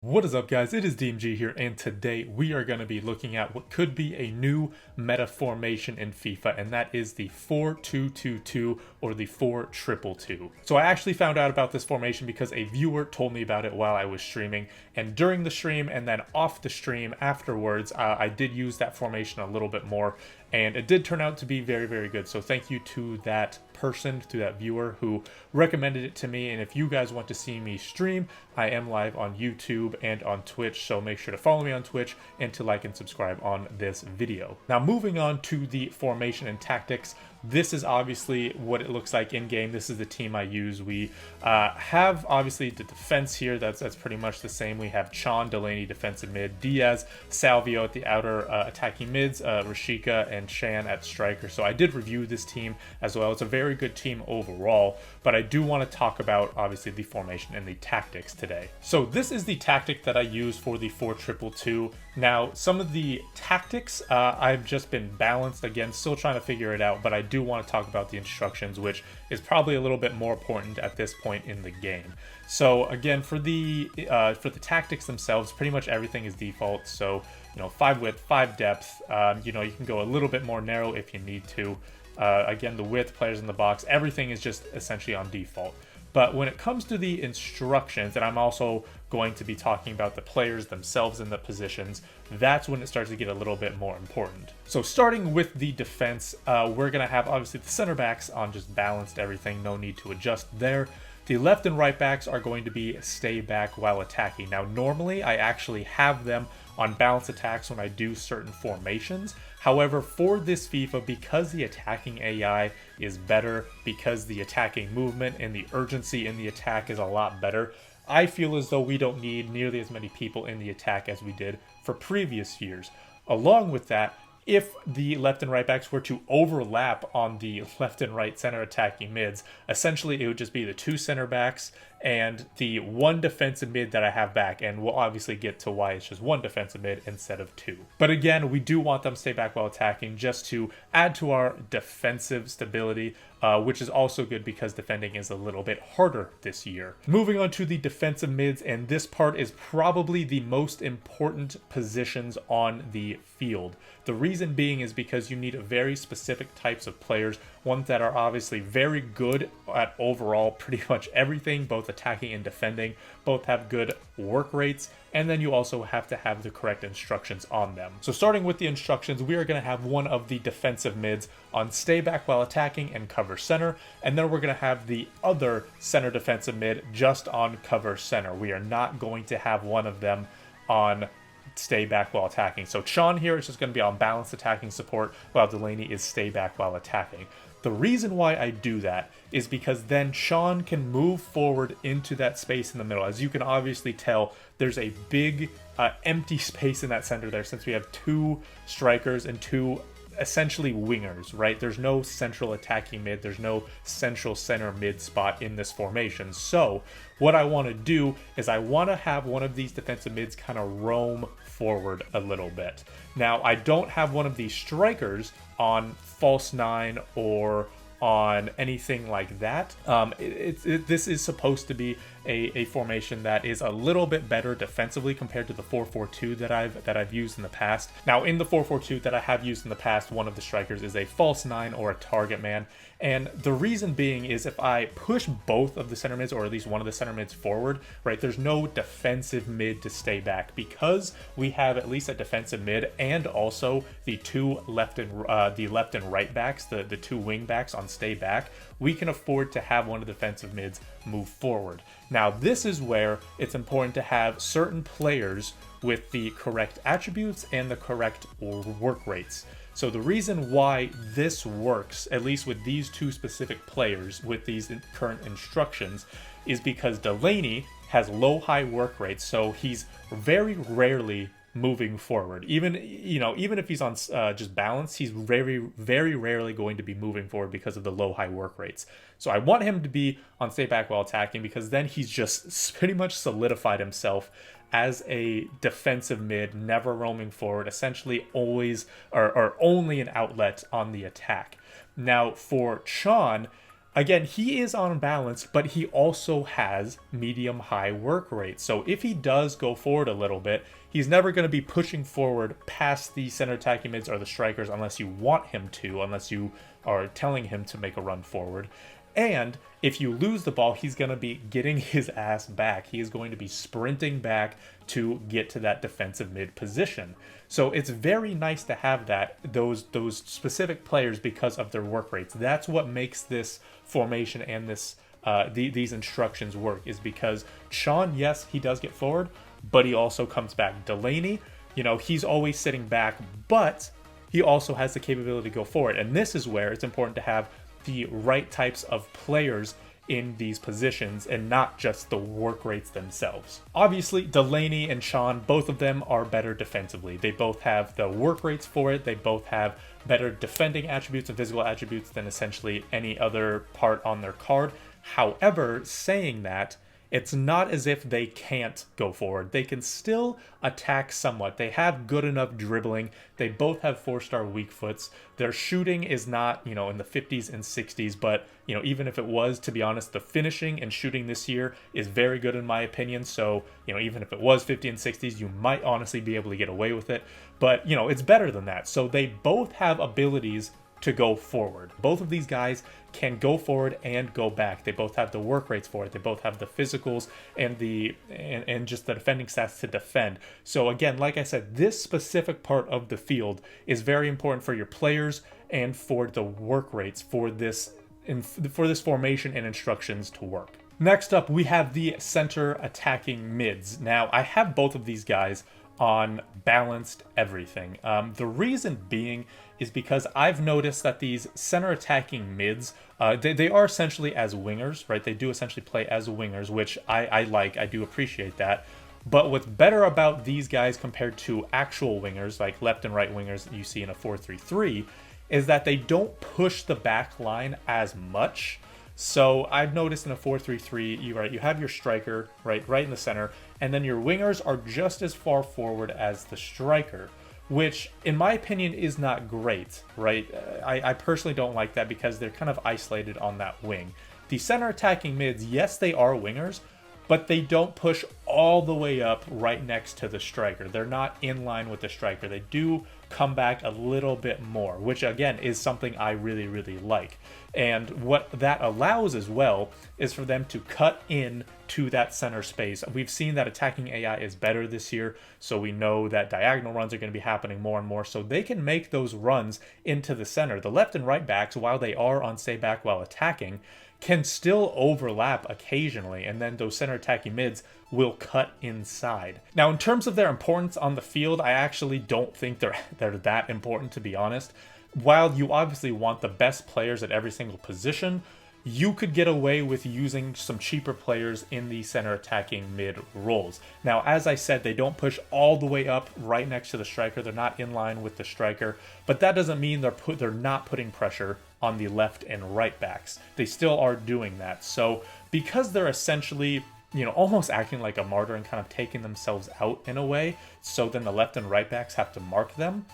What is up, guys? It is DMG here, and today we are going to be looking at what could be a new meta formation in FIFA, and that is the 4-2-2-2 or the 4-2-2-2. So I actually found out about this formation because a viewer told me about it while I was streaming, and during the stream and then off the stream afterwards, I did use that formation a little bit more, and it did turn out to be very, very good. So thank you to that person, to that viewer who recommended it to me. And if you guys want to see me stream, I am live on YouTube and on Twitch, so make sure to follow me on Twitch and to like and subscribe on this video. Now, moving on to the formation and tactics, this is obviously what it looks like in game. This is the team I use. We have obviously the defense here. That's pretty much the same. We have Chan, Delaney, defensive mid, Diaz, Salvio at the outer attacking mids, Rashika and Shan at striker. So I did review this team as well. It's a very good team overall, but I do want to talk about obviously the formation and the tactics today. So this is the tactic that I use for the 4-2-2-2. Now, some of the tactics I've just been balanced, again, still trying to figure it out, but I do want to talk about the instructions, which is probably a little bit more important at this point in the game. So again, for the tactics themselves, pretty much everything is default. So 5 width, 5 depth. You can go a little bit more narrow if you need to. Again, the width, players in the box, everything is just essentially on default. But when it comes to the instructions, and I'm also going to be talking about the players themselves and the positions, that's when it starts to get a little bit more important. So starting with the defense, we're going to have obviously the center backs on just balanced everything, no need to adjust there. The left and right backs are going to be stay back while attacking. Now, normally I actually have them on balance attacks when I do certain formations. However, for this FIFA, because the attacking AI is better, because the attacking movement and the urgency in the attack is a lot better, I feel as though we don't need nearly as many people in the attack as we did for previous years. Along with that, if the left and right backs were to overlap on the left and right center attacking mids, essentially it would just be the 2 center backs and the 1 defensive mid that I have back, and we'll obviously get to why it's just 1 defensive mid instead of 2. But again, we do want them to stay back while attacking just to add to our defensive stability, which is also good because defending is a little bit harder this year. Moving on to the defensive mids, and this part is probably the most important positions on the field. The reason being is because you need very specific types of players, ones that are obviously very good at overall pretty much everything, both attacking and defending, both have good work rates, and then you also have to have the correct instructions on them. So starting with the instructions, we are going to have one of the defensive mids on stay back while attacking and cover center, and then we're going to have the other center defensive mid just on cover center. We are not going to have one of them on stay back while attacking. So Sean here is just going to be on balanced attacking support, while Delaney is stay back while attacking. The reason why I do that is because then Sean can move forward into that space in the middle. As you can obviously tell, there's a big empty space in that center there, since we have 2 strikers and 2 essentially wingers, right? There's no central attacking mid, there's no central center mid spot in this formation. So what I want to do is I want to have one of these defensive mids kind of roam forward a little bit. Now, I don't have one of these strikers on false 9 or on anything like that. This is supposed to be a formation that is a little bit better defensively compared to the 4-4-2 that I've used in the past. Now, in the 4-4-2 that I have used in the past, one of the strikers is a false 9 or a target man, and the reason being is if I push both of the center mids, or at least one of the center mids forward, right, there's no defensive mid to stay back, because we have at least a defensive mid and also the 2 left and right backs, the 2 wing backs on stay back. We can afford to have one of the defensive mids move forward. Now, this is where it's important to have certain players with the correct attributes and the correct work rates. So the reason why this works, at least with these 2 specific players with these current instructions, is because Delaney has low-high work rates, so he's very rarely moving forward. Even if he's on just balance, he's very, very rarely going to be moving forward because of the low-high work rates. So I want him to be on stay back while attacking, because then he's just pretty much solidified himself as a defensive mid, never roaming forward, essentially always or only an outlet on the attack. Now for Sean, again, he is unbalanced, but he also has medium-high work rate. So if he does go forward a little bit, he's never going to be pushing forward past the center attacking mids or the strikers unless you want him to, unless you are telling him to make a run forward. And if you lose the ball, he's going to be getting his ass back. He is going to be sprinting back to get to that defensive mid position. So it's very nice to have those specific players because of their work rates. That's what makes this formation and this these instructions work, is because Sean, yes, he does get forward, but he also comes back. Delaney, he's always sitting back, but he also has the capability to go forward. And this is where it's important to have the right types of players in these positions and not just the work rates themselves. Obviously, Delaney and Sean, both of them are better defensively. They both have the work rates for it. They both have better defending attributes and physical attributes than essentially any other part on their card. However, saying that, it's not as if they can't go forward. They can still attack somewhat. They have good enough dribbling. They both have 4-star weak foots. Their shooting is not, in the 50s and 60s, but, even if it was, to be honest, the finishing and shooting this year is very good in my opinion. So, even if it was 50 and 60s, you might honestly be able to get away with it. But, it's better than that. So they both have abilities to go forward. Both of these guys can go forward and go back. They both have the work rates for it. They both have the physicals and just the defending stats to defend. So again, like I said, this specific part of the field is very important for your players and for the work rates for this formation and instructions to work. Next up, we have the center attacking mids. Now, I have both of these guys on balanced everything. The reason being is because I've noticed that these center attacking mids, they are essentially as wingers, right? They do essentially play as wingers, which I like. I do appreciate that. But what's better about these guys compared to actual wingers, like left and right wingers you see in a 4-3-3, is that they don't push the back line as much. So I've noticed in a 4-3-3, you have your striker right in the center, and then your wingers are just as far forward as the striker, which in my opinion is not great, right? I personally don't like that because they're kind of isolated on that wing. The center attacking mids, yes, they are wingers, but they don't push all the way up right next to the striker. They're not in line with the striker. They do come back a little bit more, which again is something I really, really like. And what that allows as well is for them to cut in to that center space. We've seen that attacking AI is better this year, so we know that diagonal runs are going to be happening more and more, so they can make those runs into the center. The left and right backs, while they are on stay back while attacking, can still overlap occasionally, and then those center attacking mids will cut inside. Now, in terms of their importance on the field, I actually don't think they're that important, to be honest. While you obviously want the best players at every single position, you could get away with using some cheaper players in the center attacking mid roles. Now, as I said, they don't push all the way up right next to the striker. They're not in line with the striker, but that doesn't mean they're not putting pressure on the left and right backs. They still are doing that. So because they're essentially, almost acting like a martyr and kind of taking themselves out in a way, so then the left and right backs have to mark them,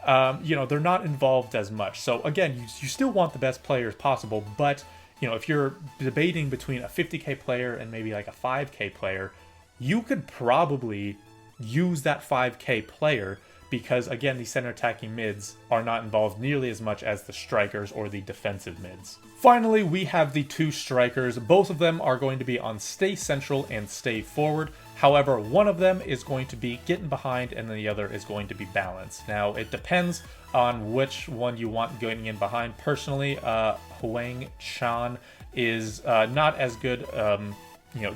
they're not involved as much. So again, you still want the best players possible, but if you're debating between a 50k player and maybe like a 5k player, you could probably use that 5k player because, again, the center attacking mids are not involved nearly as much as the strikers or the defensive mids. Finally, we have the two strikers. Both of them are going to be on stay central and stay forward. However, one of them is going to be getting behind and then the other is going to be balanced. Now, it depends on which one you want going in behind. Personally, Huang Chan is not as good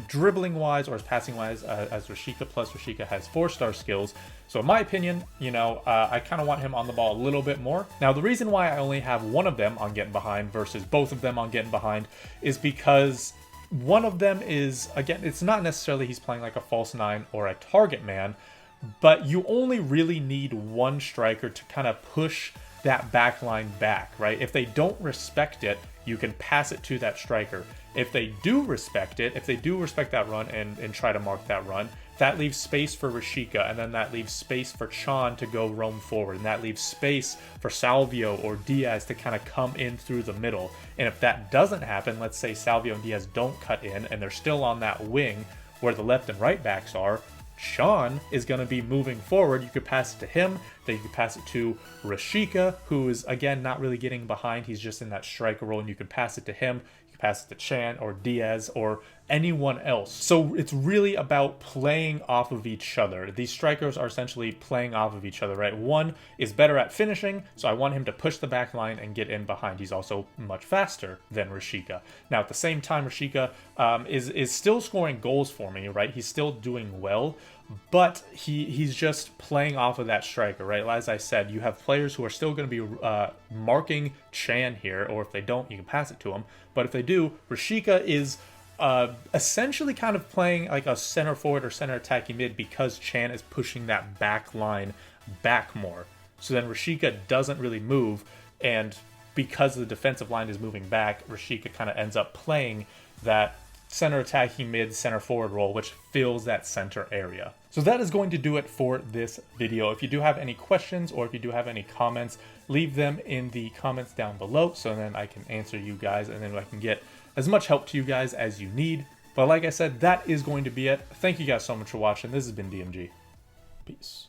dribbling wise or passing wise as Rashika, plus Rashika has 4-star skills. So in my opinion, I kind of want him on the ball a little bit more. Now, the reason why I only have one of them on getting behind versus both of them on getting behind is because one of them is, again, it's not necessarily he's playing like a false 9 or a target man, but you only really need one striker to kind of push that back line back, right? If they don't respect it, you can pass it to that striker. If they do respect it, if they do respect that run and try to mark that run, that leaves space for Rashika, and then that leaves space for Chan to go roam forward, and that leaves space for Salvio or Diaz to kind of come in through the middle. And if that doesn't happen, let's say Salvio and Diaz don't cut in, and they're still on that wing where the left and right backs are, Chan is going to be moving forward. You could pass it to him, then you could pass it to Rashika, who is, again, not really getting behind. He's just in that striker role, and you could pass it to him. You could pass it to Chan or Diaz or anyone else. So it's really about playing off of each other. These strikers are essentially playing off of each other, right? One is better at finishing, so I want him to push the back line and get in behind. He's also much faster than Rashika. Now, at the same time, Rashika is still scoring goals for me, right? He's still doing well, but he's just playing off of that striker, right? As I said, you have players who are still going to be marking Chan here, or if they don't, you can pass it to him. But if they do, Rashika is essentially kind of playing like a center forward or center attacking mid because Chan is pushing that back line back more. So then Rashika doesn't really move, and because the defensive line is moving back, Rashika kind of ends up playing that center attacking mid, center forward role, which fills that center area. So that is going to do it for this video. If you do have any questions or if you do have any comments, leave them in the comments down below so then I can answer you guys, and then I can get as much help to you guys as you need. But like I said, that is going to be it. Thank you guys so much for watching. This has been DMG. Peace.